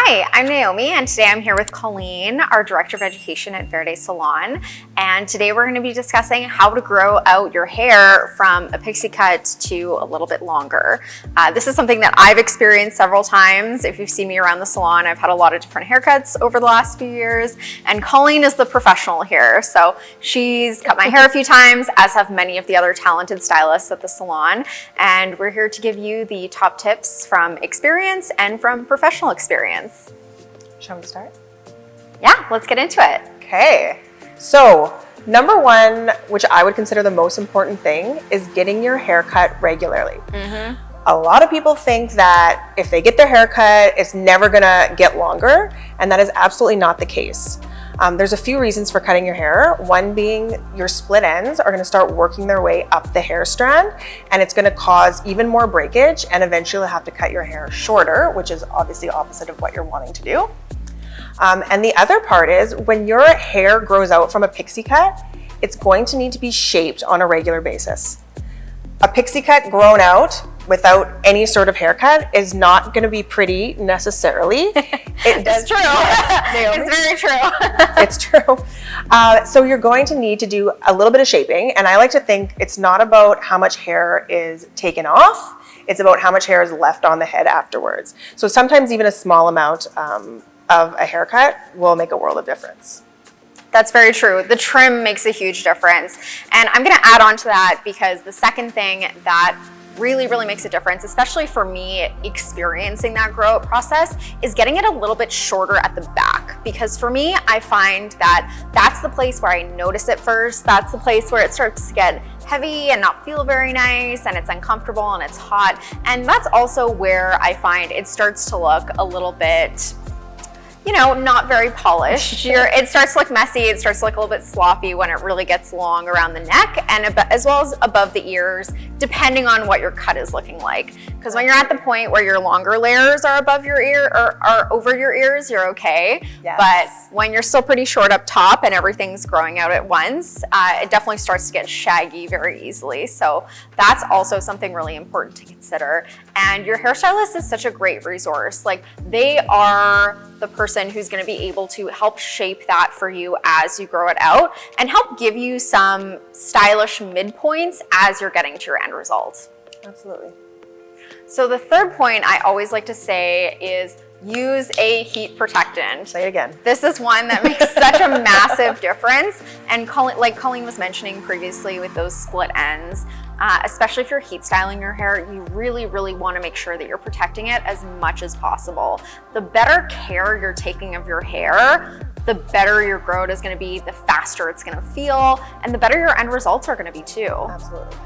Hi, I'm Naomi, and today I'm here with Colleen, our Director of Education at Verde Salon. And today we're going to be discussing how to grow out your hair from a pixie cut to a little bit longer. This is something that I've experienced several times. If you've seen me around the salon, I've had a lot of different haircuts over the last few years, and Colleen is the professional here. So she's cut my hair a few times, as have many of the other talented stylists at the salon. And we're here to give you the top tips from experience and from professional experience. Shall we start? Yeah, let's get into it. Okay, so number one, which I would consider the most important thing, is getting your hair cut regularly. A lot of people think that if they get their hair cut, it's never gonna get longer, and that is absolutely not the case. There's a few reasons for cutting your hair. One being your split ends are gonna start working their way up the hair strand, and it's gonna cause even more breakage, and eventually you'll have to cut your hair shorter, which is obviously opposite of what you're wanting to do. And the other part is when your hair grows out from a pixie cut, it's going to need to be shaped on a regular basis. A pixie cut grown out without any sort of haircut is not going to be pretty necessarily. It's true. It's very true. It's true. So you're going to need to do a little bit of shaping, and I like to think it's not about how much hair is taken off, it's about how much hair is left on the head afterwards. So sometimes even a small amount of a haircut will make a world of difference. That's very true. The trim makes a huge difference. And I'm going to add on to that because the second thing that really makes a difference, especially for me experiencing that grow out process, is getting it a little bit shorter at the back. Because for me, I find that that's the place where I notice it first. That's the place where it starts to get heavy and not feel very nice, and it's uncomfortable and it's hot. And that's also where I find it starts to look a little bit, you know, not very polished. It starts to look messy, it starts to look a little bit sloppy when it really gets long around the neck, and as well as above the ears, depending on what your cut is looking like. Because when you're at the point where your longer layers are above your ear or are over your ears, you're okay. Yes. But when you're still pretty short up top and everything's growing out at once, it definitely starts to get shaggy very easily. So that's also something really important to consider. And your hairstylist is such a great resource. Like, they are the person who's going to be able to help shape that for you as you grow it out and help give you some stylish midpoints as you're getting to your end result. Absolutely. So the third point I always like to say is use a heat protectant. Say it again. This is one that makes such a massive difference. And like Colleen was mentioning previously with those split ends, especially if you're heat styling your hair, you really want to make sure that you're protecting it as much as possible. The better care you're taking of your hair, the better your growth is going to be, the faster it's going to feel, and the better your end results are going to be too. Absolutely.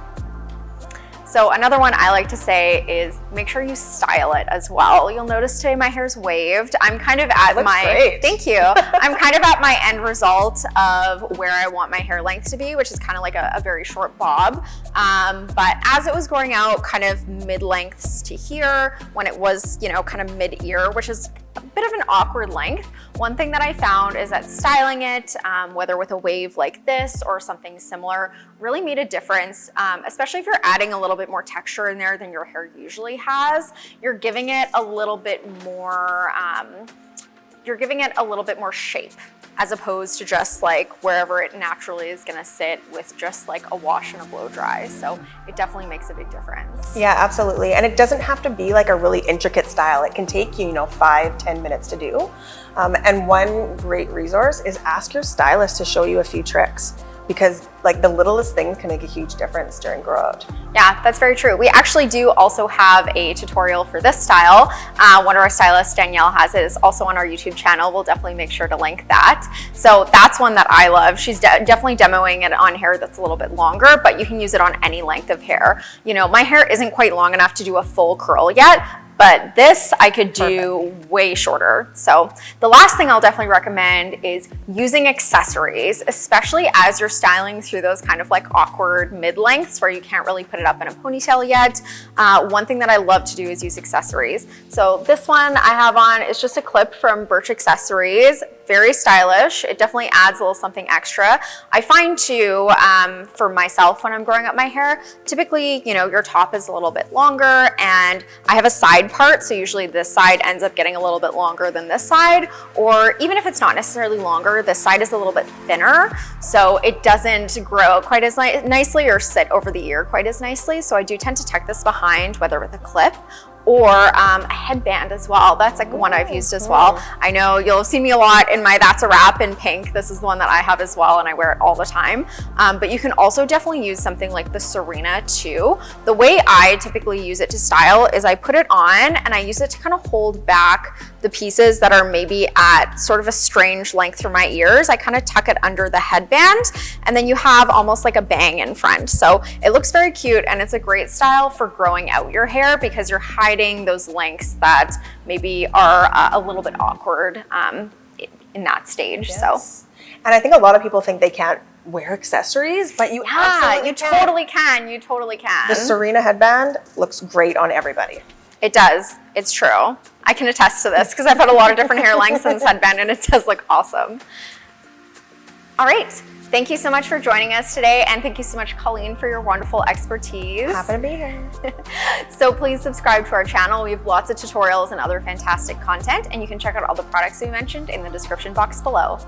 So another one I like to say is make sure you style it as well. You'll notice today my hair's waved. I'm kind of at great. Thank you. I'm kind of at my end result of where I want my hair length to be, which is kind of like a very short bob. But as it was growing out kind of mid-lengths to here, when it was, you know, kind of mid-ear, which is a bit of an awkward length, one thing that I found is that styling it, whether with a wave like this or something similar, really made a difference, especially if you're adding a little bit more texture in there than your hair usually has. You're giving it a little bit more, shape, as opposed to just like wherever it naturally is gonna sit with just like a wash and a blow dry. So it definitely makes a big difference. Yeah, absolutely. And it doesn't have to be like a really intricate style. It can take you, 5-10 minutes to do. And one great resource is ask your stylist to show you a few tricks, because like the littlest things can make a huge difference during grow out. Yeah, that's very true. We actually do also have a tutorial for this style. One of our stylists, Danielle, has it. It's also on our YouTube channel. We'll definitely make sure to link that. So that's one that I love. She's definitely demoing it on hair that's a little bit longer, but you can use it on any length of hair. You know, my hair isn't quite long enough to do a full curl yet, but this I could do way shorter. So the last thing I'll definitely recommend is using accessories, especially as you're styling through those kind of like awkward mid-lengths where you can't really put it up in a ponytail yet. One thing that I love to do is use accessories. So this one I have on is just a clip from Birch Accessories. very stylish. It definitely adds a little something extra. I find too, for myself when I'm growing up my hair, typically, you know, your top is a little bit longer and I have a side part. So usually this side ends up getting a little bit longer than this side, or even if it's not necessarily longer, this side is a little bit thinner. So it doesn't grow quite as nicely or sit over the ear quite as nicely. So I do tend to tuck this behind, whether with a clip or a headband as well. That's like one I've used as well. I know you'll have seen me a lot in my That's a Wrap in pink. This is the one that I have as well, and I wear it all the time. But you can also definitely use something like the Serena too. The way I typically use it to style is I put it on and I use it to kind of hold back the pieces that are maybe at sort of a strange length through my ears. I kind of tuck it under the headband, and then you have almost like a bang in front. So it looks very cute, and it's a great style for growing out your hair because you're hiding those lengths that maybe are a little bit awkward in that stage. Yes. So, and I think a lot of people think they can't wear accessories, but you totally can. You totally can. The Serena headband looks great on everybody. It does. It's true. I can attest to this because I've had a lot of different hair lengths in this headband, and it does look awesome. All right. Thank you so much for joining us today, and thank you so much, Colleen, for your wonderful expertise. Happy to be here. So please subscribe to our channel. We have lots of tutorials and other fantastic content, and you can check out all the products we mentioned in the description box below.